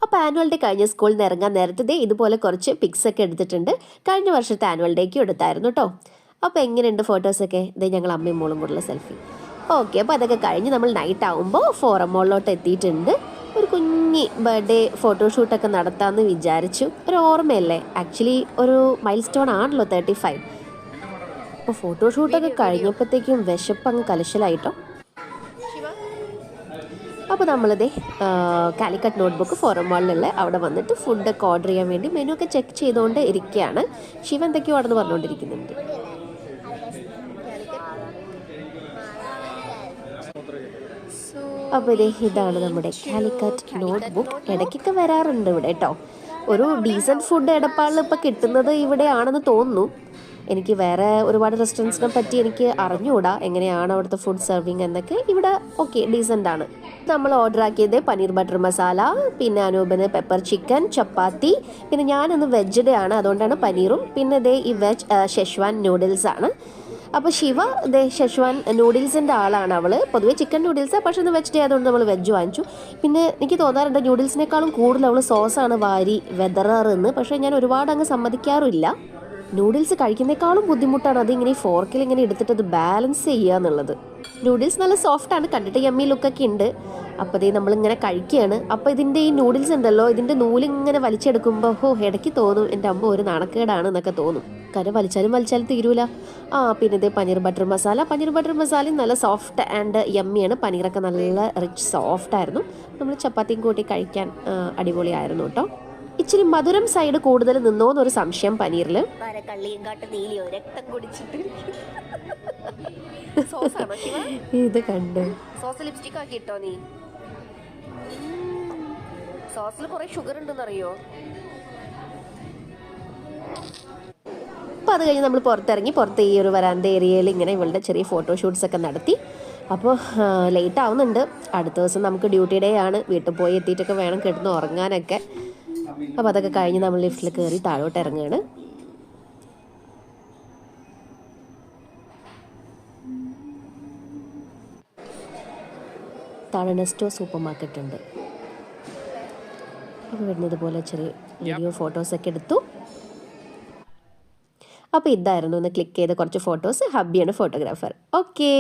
അപ്പോൾ annual day കഴിഞ്ഞ് സ്കൂളിൽ നിന്ന് ഇറങ്ങാൻ നേരത്തെ ഇതുപോലെ കുറച്ച് പിക്സൊക്കെ എടുത്തിട്ടുണ്ട്. കഴിഞ്ഞ വർഷത്തെ ആനുവൽ ഡേക്കും എടുത്തായിരുന്നു കേട്ടോ. അപ്പോൾ എങ്ങനെയുണ്ട് ഫോട്ടോസൊക്കെ? ഇതേ ഞങ്ങൾ അമ്മയും മോളും കൂടെയുള്ള സെൽഫി. ഓക്കെ, അപ്പോൾ അതൊക്കെ കഴിഞ്ഞ് നമ്മൾ നൈറ്റ് ആകുമ്പോൾ ഫോറം മോളിലോട്ട് എത്തിയിട്ടുണ്ട്. ഒരു കുഞ്ഞി ബർത്ത്ഡേ ഫോട്ടോഷൂട്ടൊക്കെ നടത്താമെന്ന് വിചാരിച്ചു. ഒരു ഓർമ്മയല്ലേ, ആക്ച്വലി ഒരു മൈൽ സ്റ്റോൺ ആണല്ലോ 35. അപ്പോൾ ഫോട്ടോഷൂട്ടൊക്കെ കഴിഞ്ഞപ്പോഴത്തേക്കും വിശപ്പ് അങ്ങ് കലശലായിട്ടോ. അപ്പോൾ നമ്മളിതേ കാലിക്കറ്റ് നോട്ട്ബുക്ക് ഫോറം മാളിലുള്ള അവിടെ വന്നിട്ട് ഫുഡൊക്കെ ഓർഡർ ചെയ്യാൻ വേണ്ടി മെനു ഒക്കെ ചെക്ക് ചെയ്തുകൊണ്ട് ഇരിക്കുകയാണ്. ശിവ എന്തൊക്കെയോ അവിടെ നിന്ന് പറഞ്ഞുകൊണ്ടിരിക്കുന്നുണ്ട്. അപ്പോൾ ഇതാണ് നമ്മുടെ കാലിക്കറ്റ് നോട്ട്ബുക്ക്. ഇടയ്ക്കൊക്കെ വരാറുണ്ട് ഇവിടെ കേട്ടോ. ഒരു ഡീസൻറ്റ് ഫുഡ് എടപ്പാളിൽ ഇപ്പോൾ കിട്ടുന്നത് ഇവിടെയാണെന്ന് തോന്നുന്നു. എനിക്ക് വേറെ ഒരുപാട് റെസ്റ്റോറൻറ്റ്സിനെ പറ്റി എനിക്ക് അറിഞ്ഞുകൂടാ, എങ്ങനെയാണ് അവിടുത്തെ ഫുഡ് സെർവിങ് എന്നൊക്കെ. ഇവിടെ ഓക്കെ, ഡീസൻ്റ് ആണ്. നമ്മൾ ഓർഡർ ആക്കിയത് പനീർ ബട്ടർ മസാല, പിന്നെ അനൂപിന് പെപ്പർ ചിക്കൻ, ചപ്പാത്തി, പിന്നെ ഞാനൊന്ന് വെജിൻ്റെ ആണ്, അതുകൊണ്ടാണ് പനീറും. പിന്നെ ഇതേ ഈ വെജ് ഷെഷ്വാൻ നൂഡിൽസ് ആണ്. അപ്പോൾ ശിവ ഇതേ ഷെഷ്വാൻ നൂഡിൽസിൻ്റെ ആളാണ് അവൾ. പൊതുവേ ചിക്കൻ നൂഡിൽസ്, പക്ഷേ ഒന്ന് വെജ് ഡേ ആയതുകൊണ്ട് നമ്മൾ വെജ് വാങ്ങിച്ചു. പിന്നെ എനിക്ക് തോന്നാറുണ്ട് നൂഡിൽസിനേക്കാളും കൂടുതൽ അവൾ സോസാണ് വാരി വെതറാറെന്ന്. പക്ഷേ ഞാൻ ഒരുപാട് അങ്ങ് സമ്മതിക്കാറില്ല. നൂഡിൽസ് കഴിക്കുന്നേക്കാളും ബുദ്ധിമുട്ടാണ് അതിങ്ങനെ ഫോർക്കിൽ ഇങ്ങനെ എടുത്തിട്ട് അത് ബാലൻസ് ചെയ്യുക എന്നുള്ളത്. നൂഡിൽസ് നല്ല സോഫ്റ്റാണ്, കണ്ടിട്ട് യമ്മി ലുക്കൊക്കെ ഉണ്ട്. അപ്പോൾ ഇതേ നമ്മളിങ്ങനെ കഴിക്കുകയാണ്. അപ്പോൾ ഇതിൻ്റെ ഈ നൂഡിൽസ് ഉണ്ടല്ലോ, ഇതിൻ്റെ നൂലിങ്ങനെ വലിച്ചെടുക്കുമ്പോൾ ഇടയ്ക്ക് തോന്നും എൻ്റെ അമ്മ ഒരു നാണക്കേടാണ് എന്നൊക്കെ തോന്നും. കാരണം വലിച്ചാലും തീരൂല. പിന്നെ ഇതേ പനീർ ബട്ടർ മസാലയും നല്ല സോഫ്റ്റ് ആൻഡ് യമ്മിയാണ്. പനീറൊക്കെ നല്ല റിച്ച് സോഫ്റ്റായിരുന്നു. നമ്മൾ ചപ്പാത്തിയും കൂട്ടി കഴിക്കാൻ അടിപൊളിയായിരുന്നു കേട്ടോ. ഇച്ചിരി മധുരം സൈഡ് കൂടുതൽ നിന്നോന്നൊരു സംശയം പനീറിൽ. ഇത് കണ്ട് സോസ് ലിപ്സ്റ്റിക് ആക്കി ഇട്ടോ നീ? സോസിൽ കുറെ ഷുഗർ ഉണ്ടെന്നറിയോ? അപ്പോൾ അത് കഴിഞ്ഞ് നമ്മൾ പുറത്ത് ഈ ഒരു വരാന്ത ഏരിയയിൽ ഇങ്ങനെ ഇവളുടെ ചെറിയ ഫോട്ടോഷൂട്ട്സ് ഒക്കെ നടത്തി. അപ്പോൾ ലേറ്റ് ആവുന്നുണ്ട്. അടുത്ത ദിവസം നമുക്ക് ഡ്യൂട്ടി ഡേ ആണ്. വീട്ടിൽ പോയി എത്തിയിട്ടൊക്കെ വേണം കിടന്ന് ഉറങ്ങാനൊക്കെ. അപ്പോൾ അതൊക്കെ കഴിഞ്ഞ് നമ്മൾ ലിഫ്റ്റിൽ കയറി താഴോട്ട് ഇറങ്ങുകയാണ്. താഴെ നെസ്റ്റോ സൂപ്പർ മാർക്കറ്റ് ഉണ്ട്. അപ്പോൾ വരുന്നത് പോലെ ചെറിയ വീഡിയോ ഫോട്ടോസൊക്കെ എടുത്തു. അപ്പോൾ ഇതായിരുന്നു ഒന്ന് ക്ലിക്ക് ചെയ്ത കുറച്ച് ഫോട്ടോസ്. ഹബ്ബിയാണ് ഫോട്ടോഗ്രാഫർ. ഓക്കേ.